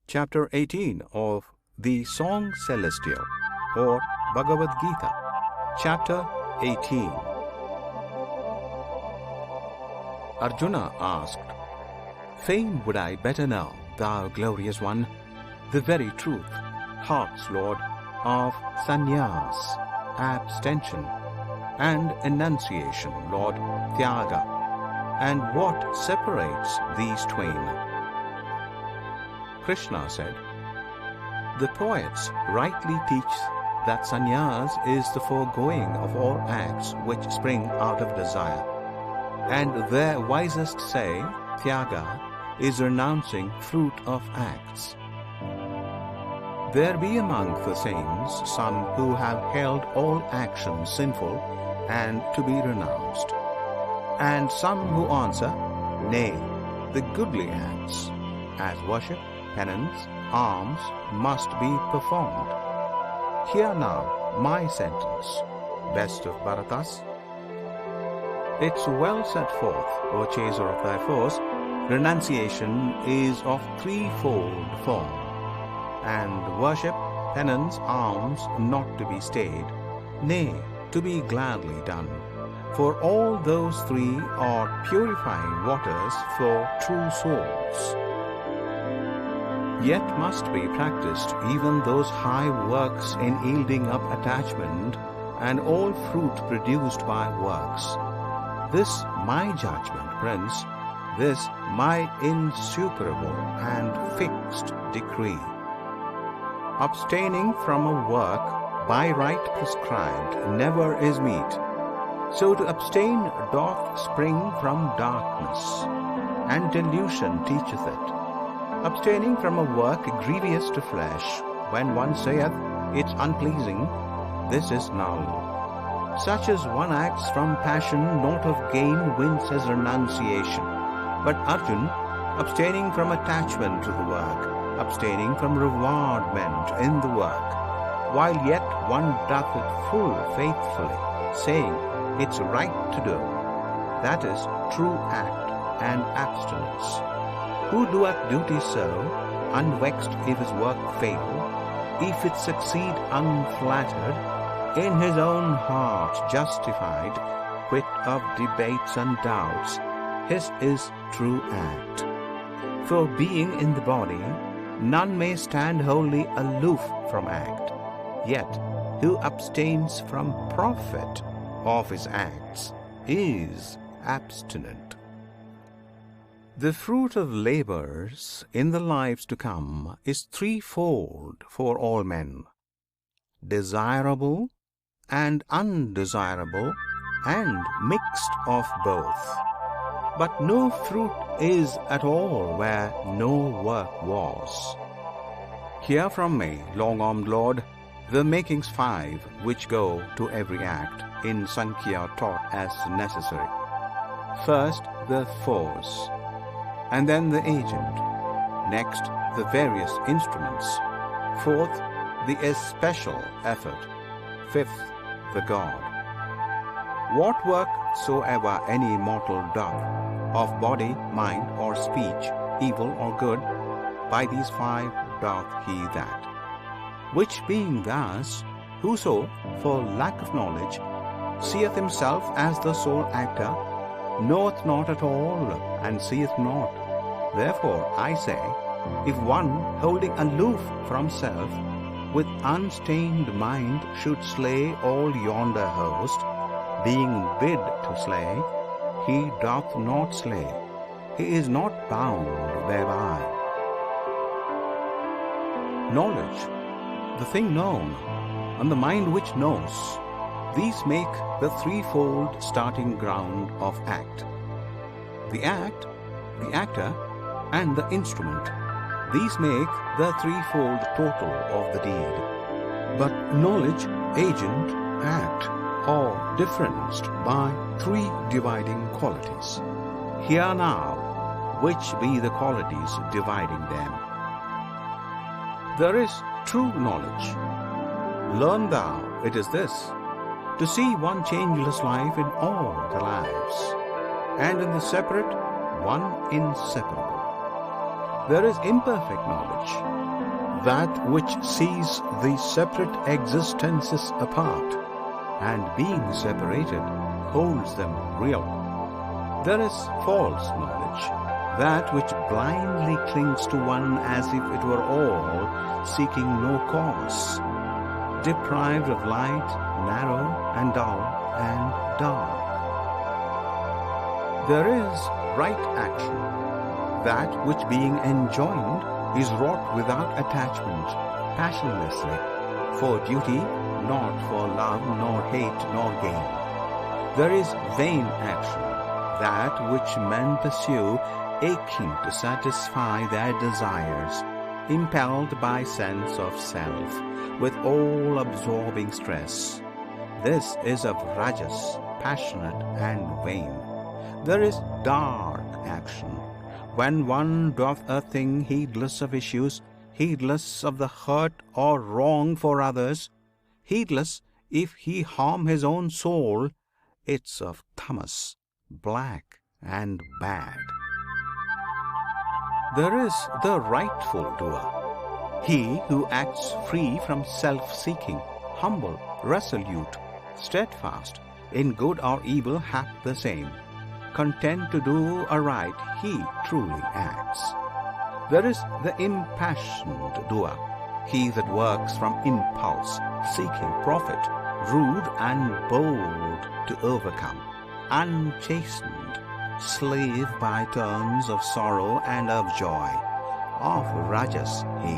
Chapter 18 of the Song Celestial or Bhagavad Gita, Chapter 18. Arjuna asked, Fain would I better know, thou glorious one, the very truth, heart's Lord, of sannyas, abstention, and enunciation, Lord, tyaga, and what separates these twain. Krishna said, The poets rightly teach that sannyas is the foregoing of all acts which spring out of desire, and their wisest say, tyaga, is renouncing fruit of acts. There be among the saints some who have held all actions sinful and to be renounced, and some who answer, Nay, the goodly acts, as worship, penance, alms, must be performed. Hear now my sentence, best of Bharatas. It's well set forth, O chaser of thy foes, renunciation is of threefold form, and worship, penance, alms not to be stayed, nay, to be gladly done. For all those three are purifying waters for true souls. Yet must be practiced even those high works in yielding up attachment and all fruit produced by works. This my judgment, Prince, this my insuperable and fixed decree. Abstaining from a work by right prescribed never is meet. So to abstain doth spring from darkness, and delusion teacheth it. Abstaining from a work grievous to flesh, when one saith it's unpleasing, this is null. Such as one acts from passion, not of gain wins his renunciation. But Arjun, abstaining from attachment to the work, abstaining from reward meant in the work, while yet one doth it full faithfully, saying it's right to do, that is true act and abstinence. Who doeth duty so, unvexed if his work fail, if it succeed unflattered, in his own heart justified, quit of debates and doubts, his is true act. For being in the body, none may stand wholly aloof from act, yet who abstains from profit of his acts is abstinent. The fruit of labors in the lives to come is threefold for all men: desirable and undesirable and mixed of both. But no fruit is at all where no work was. Hear from me, long-armed Lord, the makings five which go to every act, in Sankhya taught as necessary. First, the force, and then the agent. Next, the various instruments. Fourth, the especial effort. Fifth, the God. What work soever any mortal doth, of body, mind, or speech, evil or good, by these five doth he that. Which being thus, whoso, for lack of knowledge, seeth himself as the sole actor, knoweth not at all, and seeth not. Therefore, I say, if one, holding aloof from self, with unstained mind should slay all yonder host, being bid to slay, he doth not slay, he is not bound thereby. Knowledge, the thing known, and the mind which knows, these make the threefold starting ground of act. The act, the actor, and the instrument, these make the threefold total of the deed. But knowledge, agent, act are differenced by three dividing qualities. Hear now which be the qualities dividing them. There is true knowledge. Learn thou, it is this, to see one changeless life in all the lives, and in the separate, one inseparable. There is imperfect knowledge, that which sees the separate existences apart, and being separated, holds them real. There is false knowledge, that which blindly clings to one as if it were all, seeking no cause, deprived of light, narrow and dull and dark. There is right action, that which being enjoined is wrought without attachment, passionlessly, for duty, not for love, nor hate, nor gain. There is vain action, that which men pursue, aching to satisfy their desires, impelled by sense of self, with all-absorbing stress. This is of Rajas, passionate and vain. There is dark action, when one doth a thing heedless of issues, heedless of the hurt or wrong for others, heedless if he harm his own soul. It's of Tamas, black and bad. There is the rightful doer, he who acts free from self-seeking, humble, resolute, steadfast, in good or evil hap the same. Content to do aright, he truly acts. There is the impassioned doer, he that works from impulse, seeking profit, rude and bold to overcome, unchastened, slave by turns of sorrow and of joy, of Rajas he.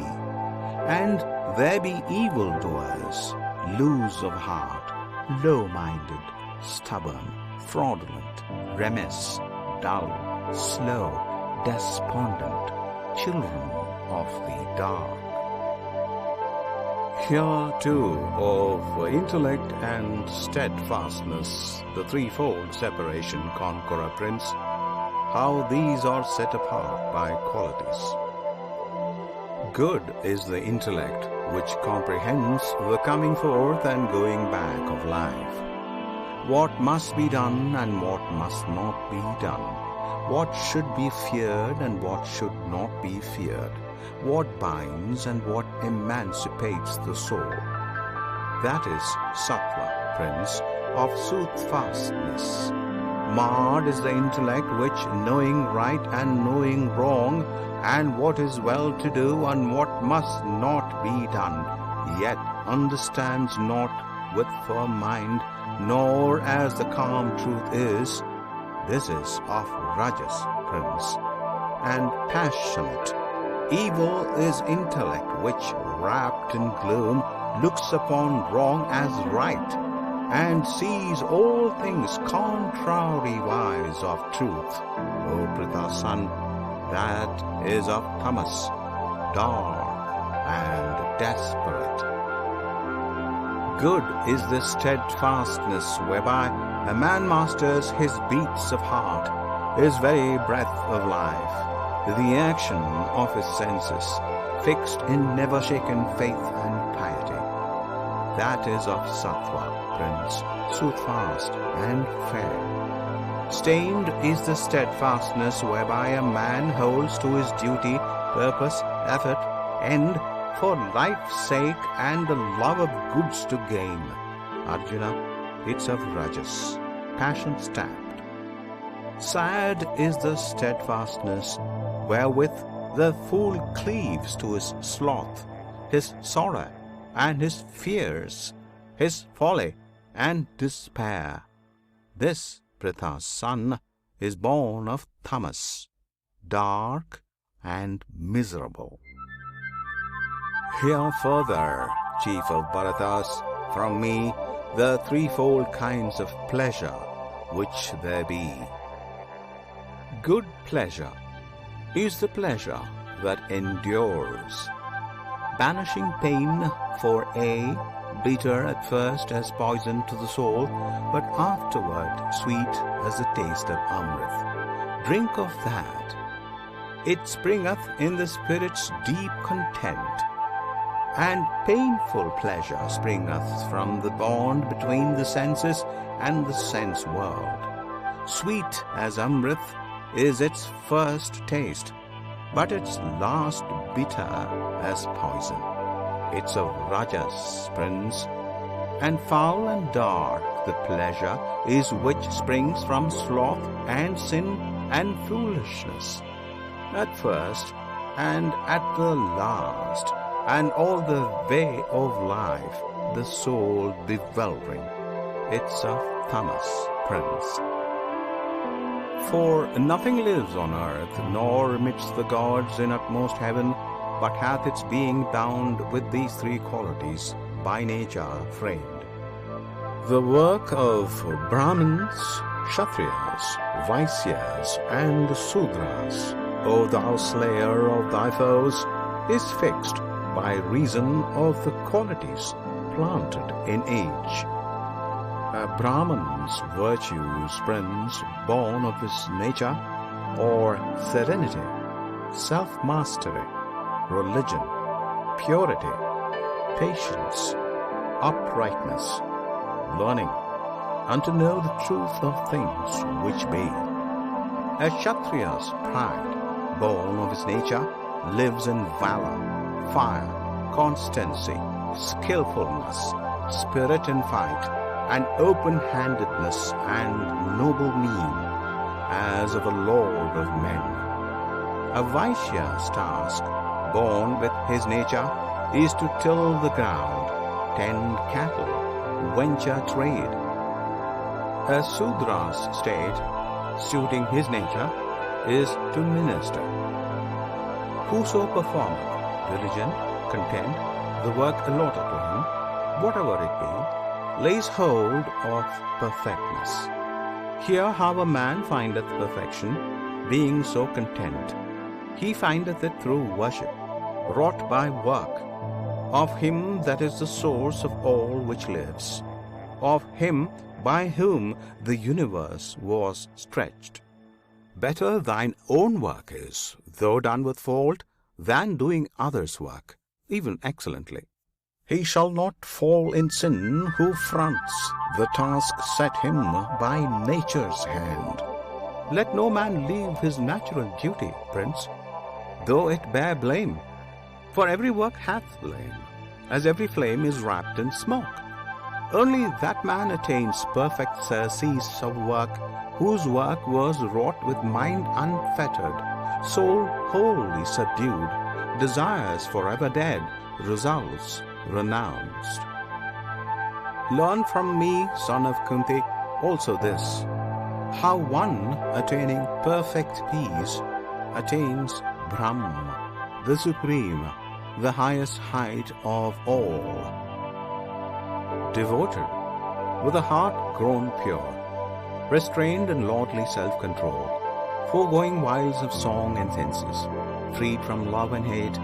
And there be evildoers, loose of heart, low-minded, stubborn, fraudulent, remiss, dull, slow, despondent, children of the dark. Here too of intellect and steadfastness, the threefold separation, conqueror prince, how these are set apart by qualities. Good is the intellect which comprehends the coming forth and going back of life. What must be done and what must not be done, what should be feared and what should not be feared, what binds and what emancipates the soul. That is Sattva, Prince, of soothfastness. Marred is the intellect which, knowing right and knowing wrong, and what is well to do and what must not be done, yet understands not with firm mind, nor as the calm truth is. This is of Rajas, Prince, and passionate. Evil is intellect which, wrapped in gloom, looks upon wrong as right, and sees all things contrariwise of truth. O Pritha's son, that is of Tamas, dark and desperate. Good is the steadfastness whereby a man masters his beats of heart, his very breath of life, the action of his senses, fixed in never-shaken faith and piety. That is of Sattva, Prince, soothfast and fair. Stained is the steadfastness whereby a man holds to his duty, purpose, effort, end, for life's sake and the love of goods to gain. Arjuna, it's of Rajas, passion stamped. Sad is the steadfastness wherewith the fool cleaves to his sloth, his sorrow, and his fears, his folly and despair. This, Pritha's son, is born of Tamas, dark and miserable. Hear further, chief of Bharatas, from me the threefold kinds of pleasure which there be. Good pleasure is the pleasure that endures, banishing pain for bitter at first as poison to the soul, but afterward sweet as the taste of Amrit. Drink of that. It springeth in the spirit's deep content, and painful pleasure springeth from the bond between the senses and the sense world. Sweet as Amrit is its first taste, but its last bitter as poison. It's of Rajas, Prince, and foul and dark the pleasure is which springs from sloth and sin and foolishness. At first and at the last, and all the way of life, the soul bewildering. It's of Tamas, Prince. For nothing lives on earth, nor amidst the gods in utmost heaven, but hath its being bound with these three qualities, by nature framed. The work of Brahmins, Kshatriyas, Vaisyas, and Sudras, O thou slayer of thy foes, is fixed by reason of the qualities planted in each. A Brahman's virtues, Prince, born of his nature, or serenity, self-mastery, religion, purity, patience, uprightness, learning, and to know the truth of things which be. A Kshatriya's pride, born of his nature, lives in valor, fire, constancy, skillfulness, spirit in fight, and open-handedness and noble mien, as of a lord of men. A Vaishya's task, born with his nature, is to till the ground, tend cattle, venture trade. A Sudra's state, suiting his nature, is to minister. Whoso performeth diligent, content, the work allotted to him, whatever it be, lays hold of perfectness. Here how a man findeth perfection, being so content. He findeth it through worship, wrought by work, of Him that is the source of all which lives, of Him by whom the universe was stretched. Better thine own work is, though done with fault, than doing others' work, even excellently. He shall not fall in sin who fronts the task set him by nature's hand. Let no man leave his natural duty, Prince, though it bear blame. For every work hath blame, as every flame is wrapped in smoke. Only that man attains perfect surcease of work, whose work was wrought with mind unfettered, soul wholly subdued, desires forever dead, results renounced. Learn from me, son of Kunti, also this, how one attaining perfect peace attains Brahma, the supreme, the highest height of all. Devoted, with a heart grown pure, restrained in lordly self-control, foregoing wiles of song and senses, freed from love and hate,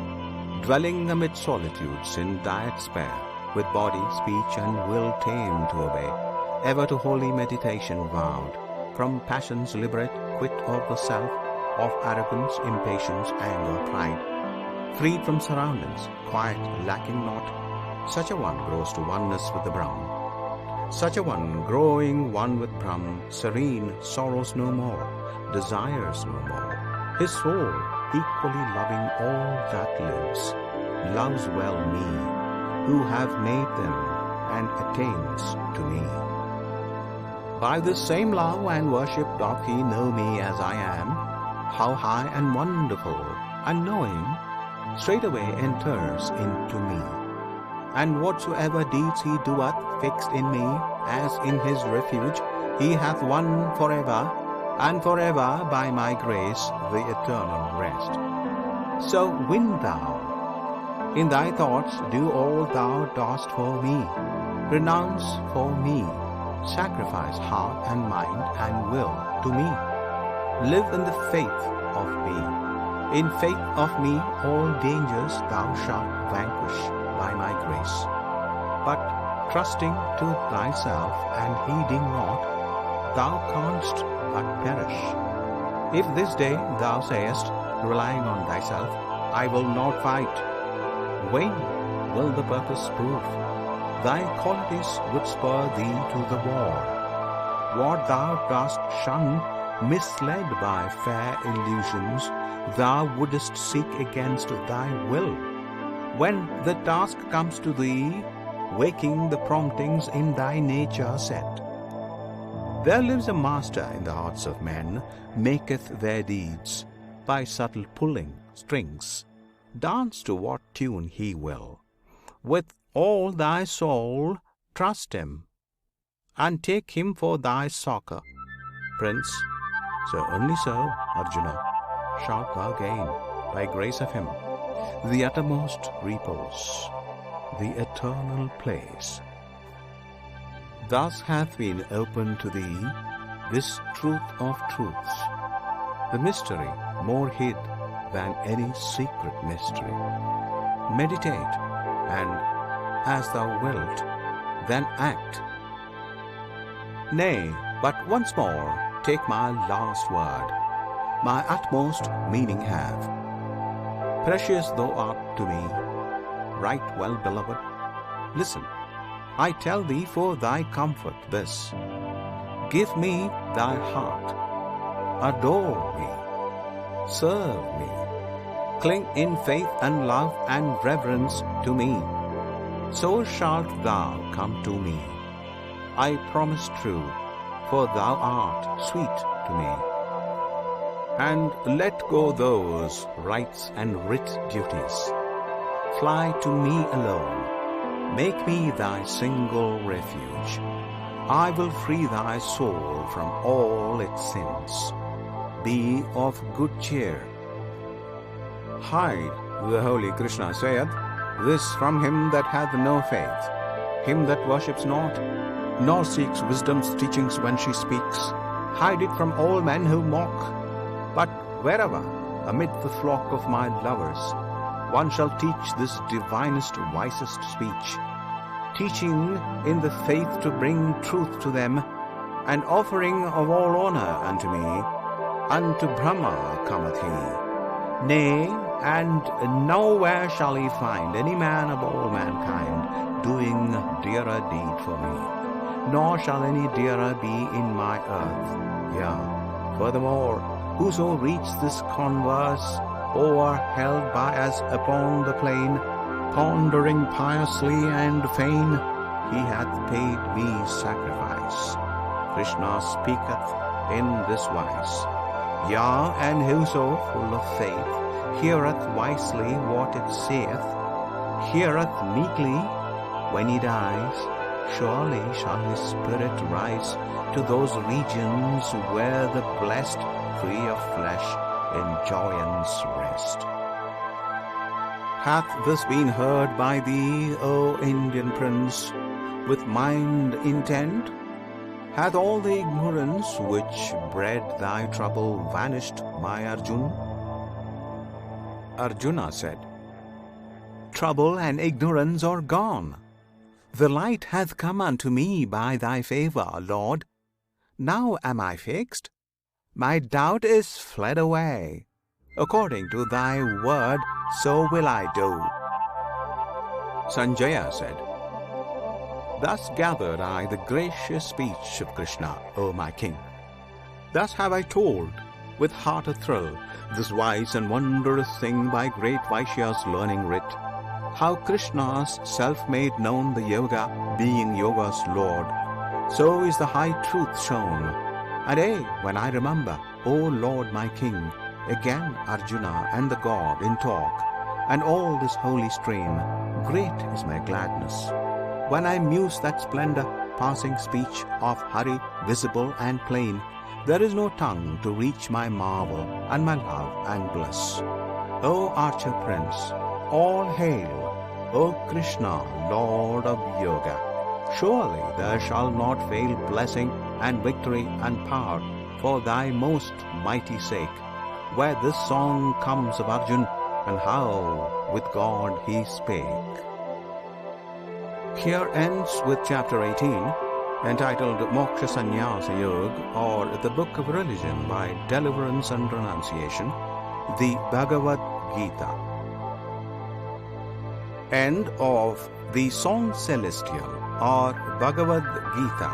dwelling amid solitudes in diet spare, with body, speech, and will tame to obey, ever to holy meditation vowed, from passions liberate, quit of the self, of arrogance, impatience, anger, pride, freed from surroundings, quiet, lacking naught, such a one grows to oneness with the Brahm. Such a one, growing one with Brahm, serene, sorrows no more, desires no more. His soul, equally loving all that lives, loves well me, who have made them, and attains to me. By this same love and worship doth he know me as I am, how high and wonderful, and knowing, straightway enters into me. And whatsoever deeds he doeth fixed in me, as in his refuge, he hath won forever, and forever by my grace the eternal rest. So win thou, in thy thoughts do all thou dost for me, renounce for me, sacrifice heart and mind and will to me. Live in the faith of me. In faith of me all dangers thou shalt vanquish by my grace. But trusting to thyself and heeding naught, thou canst but perish. If this day thou sayest, relying on thyself, I will not fight, vain will the purpose prove. Thy qualities would spur thee to the war. What thou dost shun misled by fair illusions, thou wouldst seek against thy will. When the task comes to thee, waking the promptings in thy nature set. There lives a master in the hearts of men, maketh their deeds by subtle pulling strings. Dance to what tune he will. With all thy soul trust him, and take him for thy succor, Prince. So only so, Arjuna, shalt thou gain, by grace of him, the uttermost repose, the eternal place. Thus hath been opened to thee this truth of truths, the mystery more hid than any secret mystery. Meditate, and as thou wilt, then act. Nay, but once more take my last word, my utmost meaning have. Precious thou art to me, right well beloved. Listen, I tell thee for thy comfort this: give me thy heart, adore me, serve me, cling in faith and love and reverence to me. So shalt thou come to me. I promise true, for thou art sweet to me. And let go those rights and writ duties. Fly to me alone. Make me thy single refuge. I will free thy soul from all its sins. Be of good cheer. Hide, the holy Krishna saith, this from him that hath no faith, him that worships not, nor seeks wisdom's teachings when she speaks. Hide it from all men who mock. But wherever, amid the flock of my lovers, one shall teach this divinest, wisest speech, teaching in the faith to bring truth to them, and offering of all honor unto me, unto Brahma cometh he. Nay, and nowhere shall he find any man of all mankind doing dearer deed for me, nor shall any dearer be in my earth. Yea, furthermore, whoso reach this converse, overheld by us upon the plain, pondering piously and fain, he hath paid me sacrifice. Krishna speaketh in this wise. Yea, and whoso full of faith heareth wisely what it saith, heareth meekly, when he dies, surely shall his spirit rise to those regions where the blessed, free of flesh, in joyance rest. Hath this been heard by thee, O Indian prince, with mind intent? Hath all the ignorance which bred thy trouble vanished, my Arjun? Arjuna said, trouble and ignorance are gone. The light hath come unto me by thy favour, Lord. Now am I fixed. My doubt is fled away. According to thy word, so will I do. Sanjaya said, thus gathered I the gracious speech of Krishna, O my king. Thus have I told, with heart athrill, this wise and wondrous thing by great Vaishya's learning writ, how Krishna's self made known the yoga, being yoga's lord. So is the high truth shown. And when I remember, O Lord my king, again Arjuna and the god in talk, and all this holy strain, great is my gladness. When I muse that splendor, passing speech of Hari, visible and plain, there is no tongue to reach my marvel and my love and bliss. O archer prince, all hail, O Krishna, Lord of Yoga. Surely there shall not fail blessing and victory and power for thy most mighty sake, where this song comes of Arjun, and how with God he spake. Here ends with chapter 18, entitled Moksha Sannyasa Yoga, or the Book of Religion by Deliverance and Renunciation, the Bhagavad Gita. End of the Song Celestial, or Bhagavad Gita,